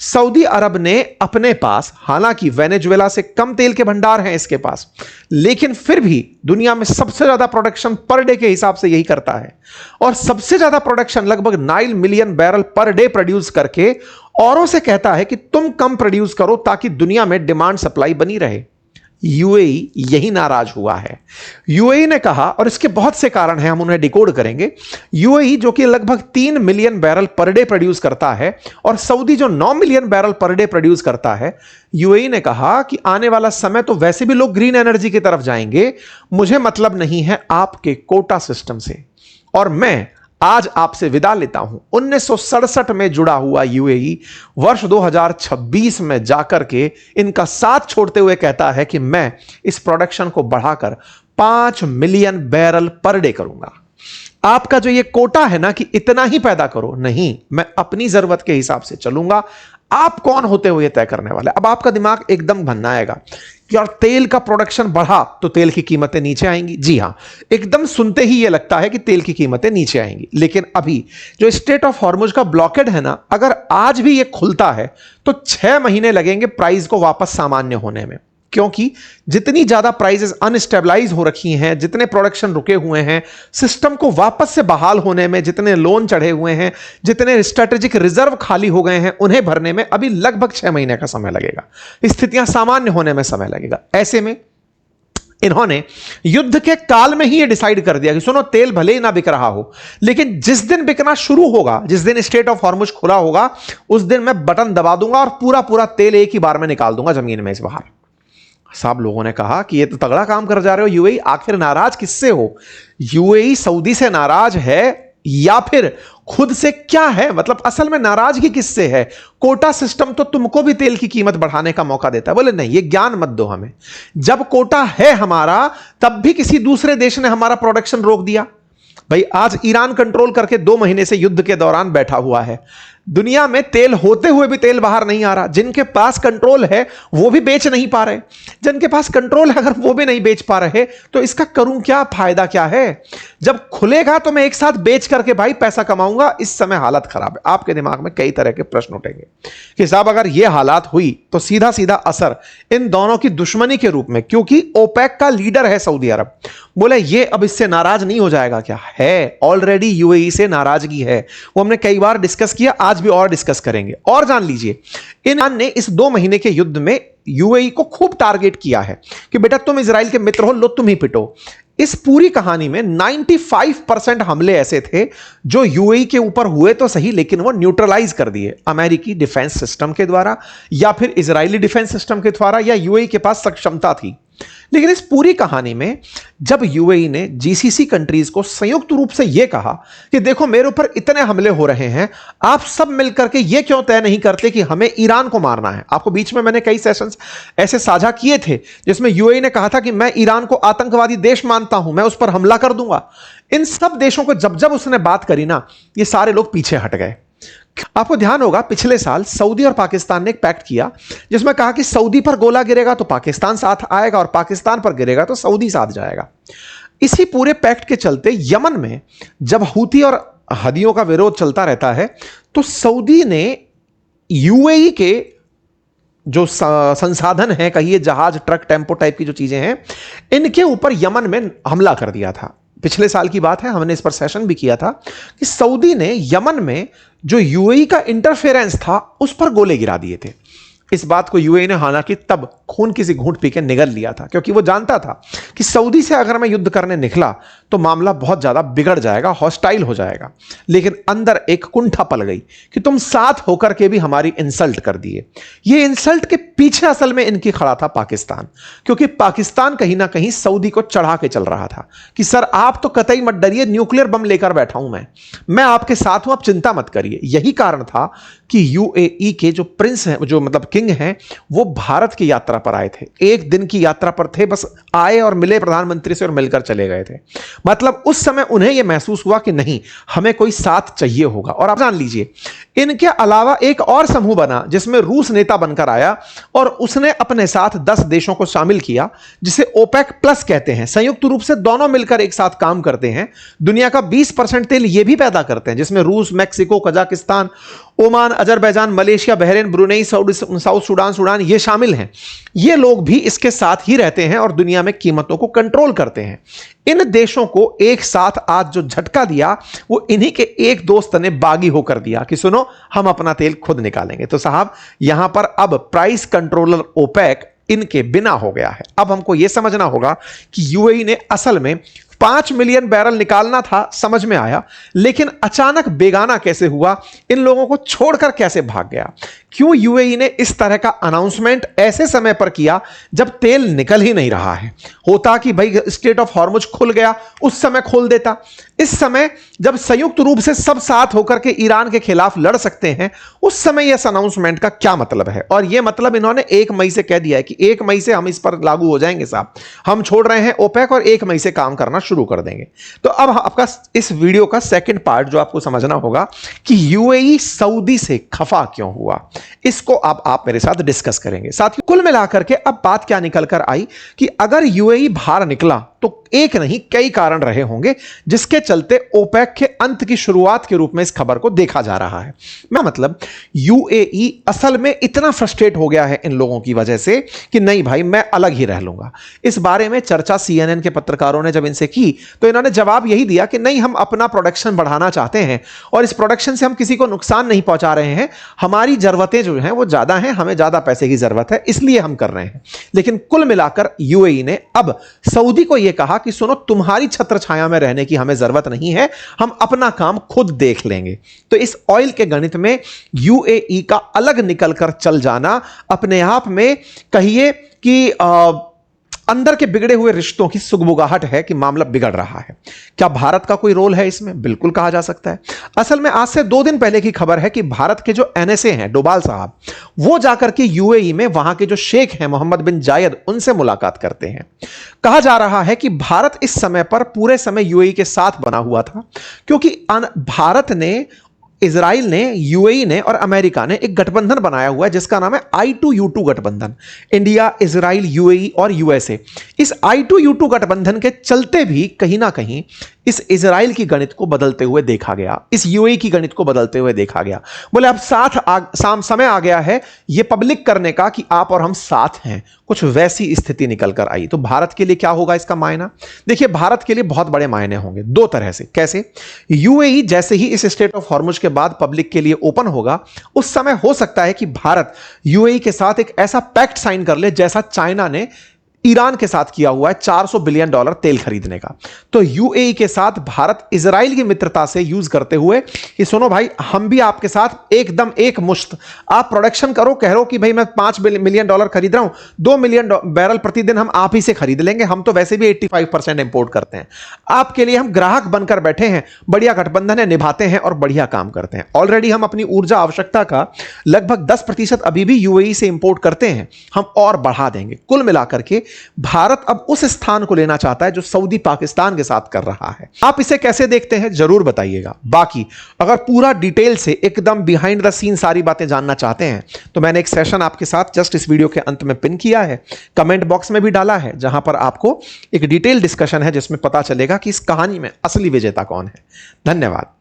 Saudi अरब ने अपने पास, हालांकि वेनेजुएला से कम तेल के भंडार हैं इसके पास, लेकिन फिर भी दुनिया में सबसे ज्यादा प्रोडक्शन पर डे के हिसाब से यही करता है और सबसे ज्यादा प्रोडक्शन लगभग 9 million barrel per day produce करके औरों से कहता है कि तुम कम प्रोड्यूस करो ताकि दुनिया में डिमांड सप्लाई बनी रहे। यूएई यही नाराज हुआ है। यूएई ने कहा, और इसके बहुत से कारण हैं, हम उन्हें डिकोड करेंगे। यूएई जो कि लगभग 3 million barrel per day produce करता है और सऊदी जो 9 million barrel per day produce करता है, यूएई ने कहा कि आने वाला समय तो वैसे भी लोग ग्रीन एनर्जी की तरफ जाएंगे, मुझे मतलब नहीं है आपके कोटा सिस्टम से, और मैं आज आपसे विदा लेता हूं। 1967 में जुड़ा हुआ यूएई वर्ष 2026 में जाकर के इनका साथ छोड़ते हुए कहता है कि मैं इस प्रोडक्शन को बढ़ाकर 5 मिलियन बैरल पर डे करूंगा। आपका जो ये कोटा है ना कि इतना ही पैदा करो, नहीं, मैं अपनी जरूरत के हिसाब से चलूंगा। आप कौन होते हुए तय करने वाले? अब आपका दिमाग एकदम भन्ना आएगा कि यार तेल का प्रोडक्शन बढ़ा तो तेल की कीमतें नीचे आएंगी। जी हां, एकदम सुनते ही यह लगता है कि तेल की कीमतें नीचे आएंगी, लेकिन अभी जो स्ट्रेट ऑफ हॉर्मुज का ब्लॉकेड है ना, अगर आज भी यह खुलता है तो 6 महीने लगेंगे प्राइस को वापस सामान्य होने में, क्योंकि जितनी ज्यादा प्राइसेस अनस्टेबलाइज हो रखी हैं, जितने प्रोडक्शन रुके हुए हैं, सिस्टम को वापस से बहाल होने में जितने लोन चढ़े हुए हैं, जितने स्ट्रेटेजिक रिजर्व खाली हो गए हैं, उन्हें भरने में अभी लगभग 6 महीने का समय लगेगा। स्थितियां सामान्य होने में समय लगेगा। ऐसे में इन्होंने युद्ध के काल में ही यह डिसाइड कर दिया कि सुनो, तेल भले ही ना बिक रहा हो, लेकिन जिस दिन बिकना शुरू होगा, जिस दिन स्ट्रेट ऑफ हॉर्मुज खुला होगा, उस दिन मैं बटन दबा दूंगा और पूरा पूरा तेल एक ही बार में निकाल दूंगा जमीन में से बाहर। सब लोगों ने कहा कि ये तो तगड़ा काम कर जा रहे हो यूएई, आखिर नाराज किससे हो? यूएई सऊदी से नाराज है या फिर खुद से? क्या है मतलब असल में नाराजगी किससे है? कोटा सिस्टम तो तुमको भी तेल की कीमत बढ़ाने का मौका देता है। बोले नहीं, ये ज्ञान मत दो हमें। जब कोटा है हमारा, तब भी किसी दूसरे देश ने हमारा प्रोडक्शन रोक दिया। भाई आज ईरान कंट्रोल करके 2 महीने से युद्ध के दौरान बैठा हुआ है। दुनिया में तेल होते हुए भी तेल बाहर नहीं आ रहा। जिनके पास कंट्रोल है वो भी बेच नहीं पा रहे। जिनके पास कंट्रोल है अगर वो भी नहीं बेच पा रहे तो इसका करूं क्या, फायदा क्या है? जब खुलेगा तो मैं एक साथ बेच करके भाई पैसा कमाऊंगा। इस समय हालत खराब है। आपके दिमाग में कई तरह के प्रश्न उठेंगे कि साहब अगर ये हालात हुई तो सीधा सीधा असर इन दोनों की दुश्मनी के रूप में, क्योंकि ओपेक का लीडर है सऊदी अरब, बोले ये अब इससे नाराज नहीं हो जाएगा क्या? है, ऑलरेडी यूएई से नाराजगी है। वो हमने कई बार डिस्कस किया, आज भी और डिस्कस करेंगे। और जान लीजिए, ईरान ने इस 2 महीने के युद्ध में यूएई को खूब टारगेट किया है कि बेटा तुम इजराइल के मित्र हो, लो तुम ही पिटो। इस पूरी कहानी में 95% हमले ऐसे थे जो यूएई के ऊपर हुए तो सही, लेकिन वो न्यूट्रलाइज कर दिए अमेरिकी डिफेंस सिस्टम के द्वारा या फिर इजरायली डिफेंस सिस्टम के द्वारा, या यूएई के पास सक्षमता थी। लेकिन इस पूरी कहानी में जब यूएई ने जीसीसी कंट्रीज को संयुक्त रूप से यह कहा कि देखो मेरे ऊपर इतने हमले हो रहे हैं, आप सब मिलकर के यह क्यों तय नहीं करते कि हमें ईरान को मारना है? आपको बीच में मैंने कई सेशंस ऐसे साझा किए थे जिसमें यूएई ने कहा था कि मैं ईरान को आतंकवादी देश मानता हूं, मैं उस पर हमला कर दूंगा। इन सब देशों को जब जब उसने बात करी ना, ये सारे लोग पीछे हट गए। आपको ध्यान होगा पिछले साल सऊदी और पाकिस्तान ने एक पैक्ट किया जिसमें कहा कि सऊदी पर गोला गिरेगा तो पाकिस्तान साथ आएगा और पाकिस्तान पर गिरेगा तो सऊदी साथ जाएगा। इसी पूरे पैक्ट के चलते यमन में जब हूती और हदियों का विरोध चलता रहता है तो सऊदी ने यूएई के जो संसाधन है, कहिए जहाज, ट्रक, टेम्पो टाइप की जो चीजें हैं, इनके ऊपर यमन में हमला कर दिया था। पिछले साल की बात है, हमने इस पर सेशन भी किया था कि सऊदी ने यमन में जो यूएई का इंटरफेरेंस था उस पर गोले गिरा दिए थे। इस बात को यूएई ने हालांकि तब खून किसी घूंट पी के निगल लिया था, क्योंकि वो जानता था कि सऊदी से अगर मैं युद्ध करने निकला तो मामला बहुत ज्यादा बिगड़ जाएगा, हॉस्टाइल हो जाएगा। लेकिन अंदर एक कुंठा पल गई कि तुम साथ होकर के भी हमारी इंसल्ट कर दिए। ये इंसल्ट के पीछे असल में इनकी खड़ा था पाकिस्तान, क्योंकि पाकिस्तान कहीं ना कहीं सऊदी को चढ़ा के चल रहा था कि सर आप तो कतई मत डरिए, न्यूक्लियर बम लेकर बैठा हूं मैं आपके साथ हूं, आप चिंता मत करिए। यही कारण था कि यूएई के जो प्रिंस हैं, जो मतलब किंग हैं, वो भारत की यात्रा पर आए थे। 1 दिन की यात्रा पर थे, बस आए और मिले प्रधानमंत्री से और मिलकर चले गए थे। मतलब उस समय उन्हें यह महसूस हुआ कि नहीं, हमें कोई साथ चाहिए होगा। और आप जान लीजिए, इनके अलावा एक और समूह बना जिसमें रूस नेता बनकर आया और उसने अपने साथ 10 देशों को शामिल किया, जिसे ओपेक प्लस कहते हैं। संयुक्त रूप से दोनों मिलकर एक साथ काम करते हैं। दुनिया का 20% तेल ये भी पैदा करते हैं, जिसमें रूस, Mexico, Kazakhstan Oman, Azerbaijan, Malaysia, Bahrain, Brunei, south Sudan ये शामिल हैं। ये लोग भी इसके साथ ही रहते हैं और दुनिया में कीमतों को कंट्रोल करते हैं। इन देशों को एक साथ आज जो झटका दिया वो इन्हीं के एक दोस्त ने बागी होकर दिया कि सुनो हम अपना तेल खुद निकालेंगे। तो साहब यहां पर अब प्राइस कंट्रोलर ओपेक इनके बिना हो गया है। अब हमको यह समझना होगा कि यूएई ने असल में 5 मिलियन बैरल निकालना था, समझ में आया, लेकिन अचानक बेगाना कैसे हुआ, इन लोगों को छोड़कर कैसे भाग गया? क्यों यूएई ने इस तरह का अनाउंसमेंट ऐसे समय पर किया जब तेल निकल ही नहीं रहा है? होता कि भाई स्ट्रेट ऑफ हॉर्मुज खुल गया उस समय खोल देता। इस समय जब संयुक्त रूप से सब साथ होकर के ईरान के खिलाफ लड़ सकते हैं, उस समय इस अनाउंसमेंट का क्या मतलब है? और यह मतलब इन्होंने 1 मई से कह दिया है कि 1 मई से हम इस पर लागू हो जाएंगे साहब, हम छोड़ रहे हैं ओपेक और 1 मई से काम करना शुरू कर देंगे। तो अब आपका इस वीडियो का सेकंड पार्ट जो आपको समझना होगा कि यूएई सऊदी से खफा क्यों हुआ, इसको अब आप मेरे साथ डिस्कस करेंगे। साथियों कुल मिलाकर के अब बात क्या निकल कर आई कि अगर यूएई बाहर निकला तो एक नहीं कई कारण रहे होंगे जिसके चलते ओपेक के अंत की शुरुआत के रूप में इस खबर को देखा जा रहा है। मैं मतलब यूएई असल में इतना फ्रस्ट्रेट हो गया है इन लोगों की वजह से कि नहीं भाई मैं अलग ही रह लूंगा। इस बारे में चर्चा सीएनएन के पत्रकारों ने जब इनसे की तो इन्होंने जवाब यही दिया कि नहीं, हम अपना प्रोडक्शन बढ़ाना चाहते हैं और इस प्रोडक्शन से हम किसी को नुकसान नहीं पहुंचा रहे हैं, हमारी जरूरतें जो हैं वो ज्यादा हैं, हमें ज्यादा पैसे की जरूरत है इसलिए हम कर रहे हैं। लेकिन कुल मिलाकर यूएई ने अब सऊदी को यह कहा कि सुनो तुम्हारी छत्र छाया में रहने की हमें जरूरत नहीं है, हम अपना काम खुद देख लेंगे। तो इस ऑयल के गणित में यूएई का अलग निकलकर चल जाना अपने आप में कहिए कि अंदर के बिगड़े हुए रिश्तों की सुगबुगाहट है कि मामला बिगड़ रहा है। क्या भारत का कोई रोल है इसमें? बिल्कुल कहा जा सकता है। असल में आज से 2 दिन पहले की खबर है कि भारत के जो एनएसए हैं डोभाल साहब, वो जाकर के यूएई में वहां के जो शेख हैं मोहम्मद बिन जायद उनसे मुलाकात करते हैं। कहा जा रहा है कि भारत इस समय पर पूरे समय यूएई के साथ बना हुआ था क्योंकि भारत ने, इजराइल ने, यूएई ने और अमेरिका ने एक गठबंधन बनाया हुआ है जिसका नाम है I2U2 गठबंधन, इंडिया, इजराइल, यूएई और यूएसए। इस I2U2 गठबंधन के चलते भी कहीं ना कहीं इस इजराइल की गणित को बदलते हुए देखा गया, इस यूएई की गणित को बदलते हुए देखा गया। बोले अब समय आ गया है ये पब्लिक करने का कि आप और हम साथ हैं। कुछ वैसी स्थिति निकल कर आई। तो भारत के लिए क्या होगा इसका मायना? देखिए भारत के लिए बहुत बड़े मायने होंगे 2 तरह से। कैसे? यूएई जैसे ही इस स्ट्रेट ऑफ हॉर्मुज के बाद पब्लिक के लिए ओपन होगा उस समय हो सकता है कि भारत यूएई के साथ एक ऐसा पैक्ट साइन कर ले जैसा चाइना ने ईरान के साथ किया हुआ है $400 बिलियन तेल खरीदने का। तो यूएई के साथ भारत इजराइल की मित्रता से यूज करते हुए कि सुनो भाई हम भी आपके साथ एकदम एक मुश्त, आप प्रोडक्शन करो, कह रहे हो कि भाई मैं $5 मिलियन खरीद रहा हूं, 2 मिलियन बैरल प्रतिदिन हम आप ही से खरीद लेंगे, हम तो वैसे भी 85% इंपोर्ट करते हैं, आपके लिए हम ग्राहक बनकर बैठे हैं, बढ़िया गठबंधन है, निभाते हैं और बढ़िया काम करते हैं। ऑलरेडी हम अपनी ऊर्जा आवश्यकता का लगभग 10% अभी भी यूएई से इंपोर्ट करते हैं, हम और बढ़ा देंगे। कुल मिलाकर के भारत अब उस स्थान को लेना चाहता है जो सऊदी पाकिस्तान के साथ कर रहा है। आप इसे कैसे देखते हैं जरूर बताइएगा। बाकी अगर पूरा डिटेल से एकदम बिहाइंड द सीन सारी बातें जानना चाहते हैं तो मैंने एक सेशन आपके साथ जस्ट इस वीडियो के अंत में पिन किया है, कमेंट बॉक्स में भी डाला है, जहां पर आपको एक डिटेल डिस्कशन है जिसमें पता चलेगा कि इस कहानी में असली विजेता कौन है। धन्यवाद।